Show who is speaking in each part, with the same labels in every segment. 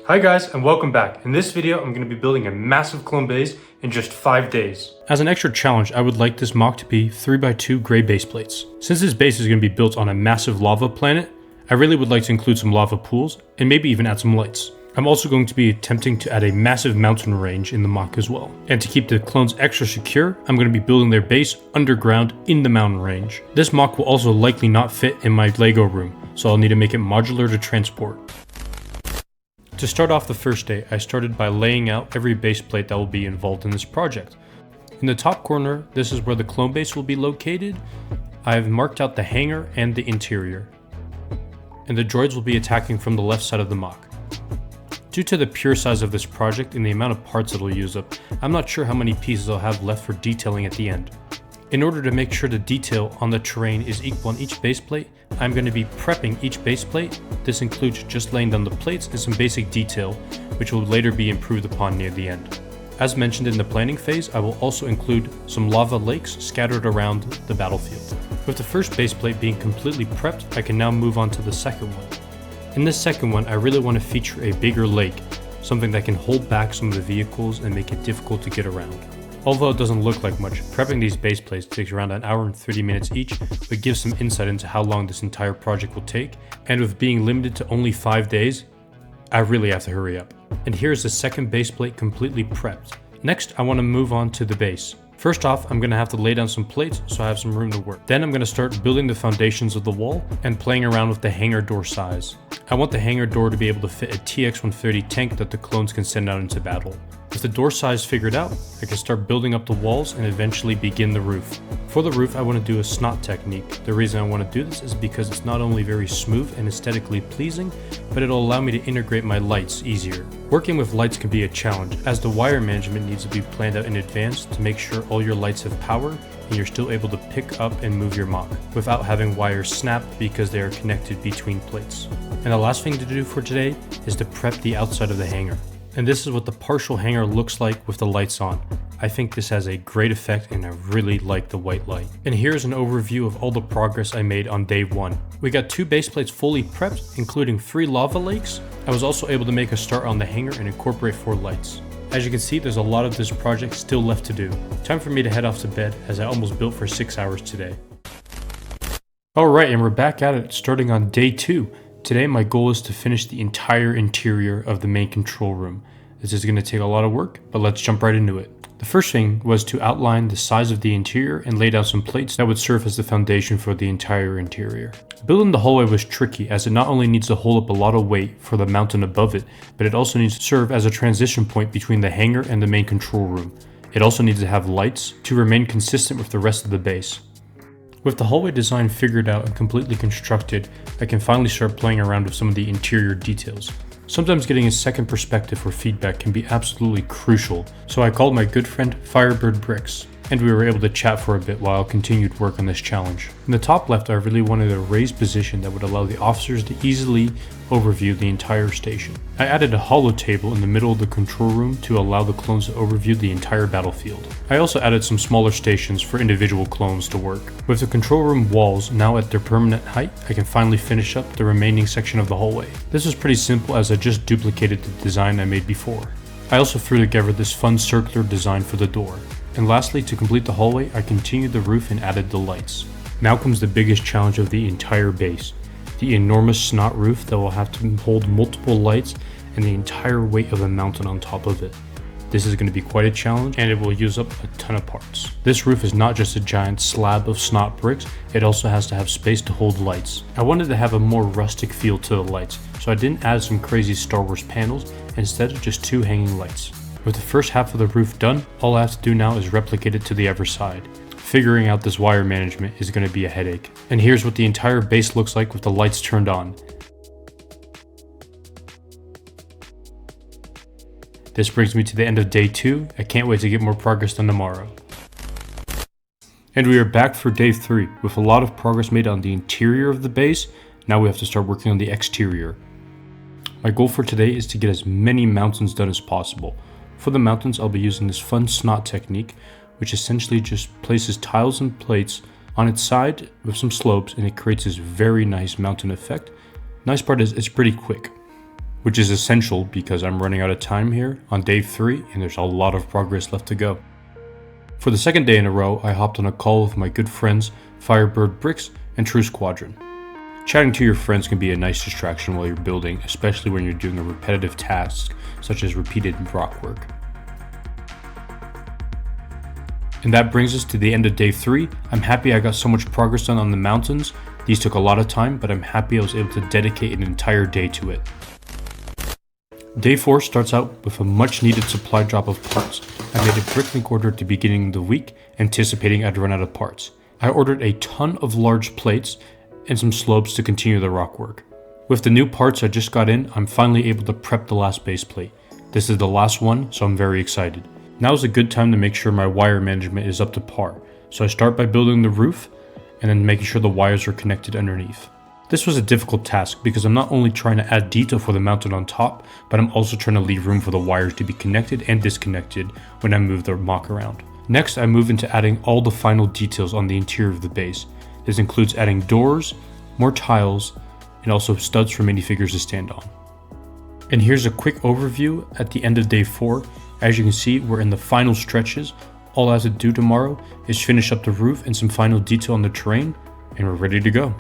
Speaker 1: Hi guys, and welcome back. In this video, I'm going to be building a massive clone base in just 5 days. As an extra challenge, I would like this MOC to be 3x2 gray base plates. Since this base is going to be built on a massive lava planet, I really would like to include some lava pools, and maybe even add some lights. I'm also going to be attempting to add a massive mountain range in the MOC as well. And to keep the clones extra secure, I'm going to be building their base underground in the mountain range. This MOC will also likely not fit in my Lego room, so I'll need to make it modular to transport. To start off the first day, I started by laying out every base plate that will be involved in this project. In the top corner, this is where the clone base will be located. I have marked out the hangar and the interior. And the droids will be attacking from the left side of the MOC. Due to the pure size of this project and the amount of parts it'll use up, I'm not sure how many pieces I'll have left for detailing at the end. In order to make sure the detail on the terrain is equal on each base plate, I'm going to be prepping each base plate. This includes just laying down the plates and some basic detail, which will later be improved upon near the end. As mentioned in the planning phase, I will also include some lava lakes scattered around the battlefield. With the first base plate being completely prepped, I can now move on to the second one. In this second one, I really want to feature a bigger lake, something that can hold back some of the vehicles and make it difficult to get around. Although it doesn't look like much, prepping these base plates takes around an hour and 30 minutes each, but gives some insight into how long this entire project will take, and with being limited to only 5 days, I really have to hurry up. And here's the second base plate completely prepped. Next, I want to move on to the base. First off, I'm going to have to lay down some plates so I have some room to work. Then I'm going to start building the foundations of the wall and playing around with the hangar door size. I want the hangar door to be able to fit a TX-130 tank that the clones can send out into battle. With the door size figured out, I can start building up the walls and eventually begin the roof. For the roof, I want to do a snot technique. The reason I want to do this is because it's not only very smooth and aesthetically pleasing, but it'll allow me to integrate my lights easier. Working with lights can be a challenge, as the wire management needs to be planned out in advance to make sure all your lights have power and you're still able to pick up and move your MOC without having wires snap because they are connected between plates. And the last thing to do for today is to prep the outside of the hangar. And this is what the partial hangar looks like with the lights on. I think this has a great effect and I really like the white light. And here's an overview of all the progress I made on day 1. We got 2 base plates fully prepped, including 3 lava lakes. I was also able to make a start on the hangar and incorporate 4 lights. As you can see, there's a lot of this project still left to do. Time for me to head off to bed, as I almost built for 6 hours today. Alright, and we're back at it, starting on day 2. Today my goal is to finish the entire interior of the main control room. This is going to take a lot of work, but let's jump right into it. The first thing was to outline the size of the interior and lay down some plates that would serve as the foundation for the entire interior. Building the hallway was tricky, as it not only needs to hold up a lot of weight for the mountain above it, but it also needs to serve as a transition point between the hangar and the main control room. It also needs to have lights to remain consistent with the rest of the base. With the hallway design figured out and completely constructed, I can finally start playing around with some of the interior details. Sometimes getting a second perspective or feedback can be absolutely crucial, so I called my good friend Firebird Bricks, and we were able to chat for a bit while I continued work on this challenge. In the top left, I really wanted a raised position that would allow the officers to easily overview the entire station. I added a holo table in the middle of the control room to allow the clones to overview the entire battlefield. I also added some smaller stations for individual clones to work. With the control room walls now at their permanent height, I can finally finish up the remaining section of the hallway. This was pretty simple, as I just duplicated the design I made before. I also threw together this fun circular design for the door. And lastly, to complete the hallway, I continued the roof and added the lights. Now comes the biggest challenge of the entire base. The enormous snot roof that will have to hold multiple lights and the entire weight of a mountain on top of it. This is going to be quite a challenge, and it will use up a ton of parts. This roof is not just a giant slab of snot bricks, it also has to have space to hold lights. I wanted to have a more rustic feel to the lights, so I didn't add some crazy Star Wars panels, instead of just 2 hanging lights. With the first half of the roof done, all I have to do now is replicate it to the other side. Figuring out this wire management is going to be a headache. And here's what the entire base looks like with the lights turned on. This brings me to the end of day 2. I can't wait to get more progress done tomorrow. And we are back for day 3. With a lot of progress made on the interior of the base, now we have to start working on the exterior. My goal for today is to get as many mountains done as possible. For the mountains, I'll be using this fun snot technique, which essentially just places tiles and plates on its side with some slopes, and it creates this very nice mountain effect. Nice part is it's pretty quick. which is essential because I'm running out of time here on day 3 and there's a lot of progress left to go. For the second day in a row, I hopped on a call with my good friends Firebird Bricks and True Squadron. Chatting to your friends can be a nice distraction while you're building, especially when you're doing a repetitive task such as repeated rock work. And that brings us to the end of day 3. I'm happy I got so much progress done on the mountains. These took a lot of time, but I'm happy I was able to dedicate an entire day to it. Day 4 starts out with a much needed supply drop of parts. I made a Bricklink order at the beginning of the week, anticipating I'd run out of parts. I ordered a ton of large plates and some slopes to continue the rock work. With the new parts I just got in, I'm finally able to prep the last base plate. This is the last one, so I'm very excited. Now is a good time to make sure my wire management is up to par. So I start by building the roof and then making sure the wires are connected underneath. This was a difficult task because I'm not only trying to add detail for the mountain on top, but I'm also trying to leave room for the wires to be connected and disconnected when I move the MOC around. Next, I move into adding all the final details on the interior of the base. This includes adding doors, more tiles, and also studs for minifigures to stand on. And here's a quick overview at the end of day 4. As you can see, we're in the final stretches. All I have to do tomorrow is finish up the roof and some final detail on the terrain, and we're ready to go.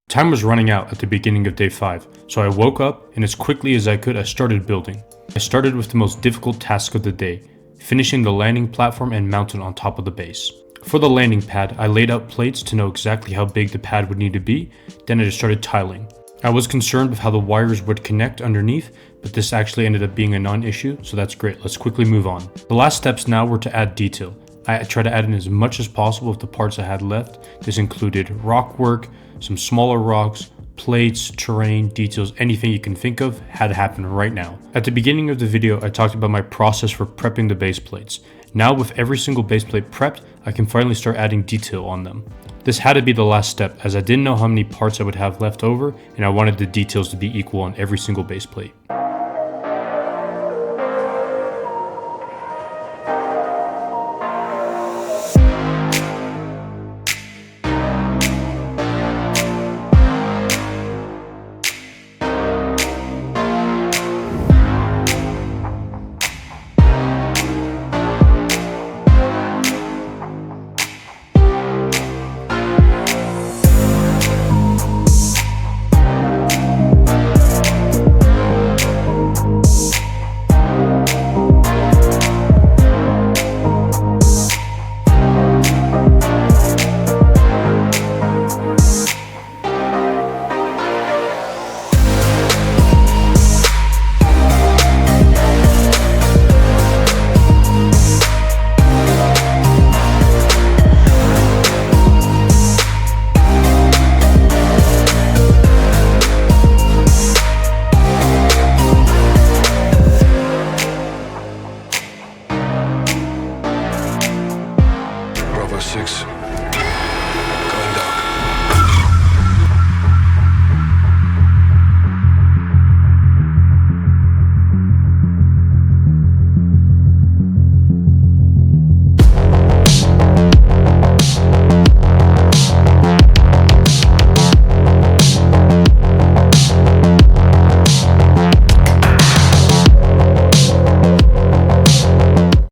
Speaker 1: Time was running out at the beginning of day 5, so I woke up and as quickly as I could I started building. I started with the most difficult task of the day, finishing the landing platform and mountain on top of the base. For the landing pad, I laid out plates to know exactly how big the pad would need to be, then I just started tiling. I was concerned with how the wires would connect underneath, but this actually ended up being a non-issue, so that's great. Let's quickly move on. The last steps now were to add detail. I tried to add in as much as possible of the parts I had left. This included rock work, some smaller rocks, plates, terrain, details, anything you can think of had to happen right now. At the beginning of the video, I talked about my process for prepping the base plates. Now with every single base plate prepped, I can finally start adding detail on them. This had to be the last step as I didn't know how many parts I would have left over and I wanted the details to be equal on every single base plate.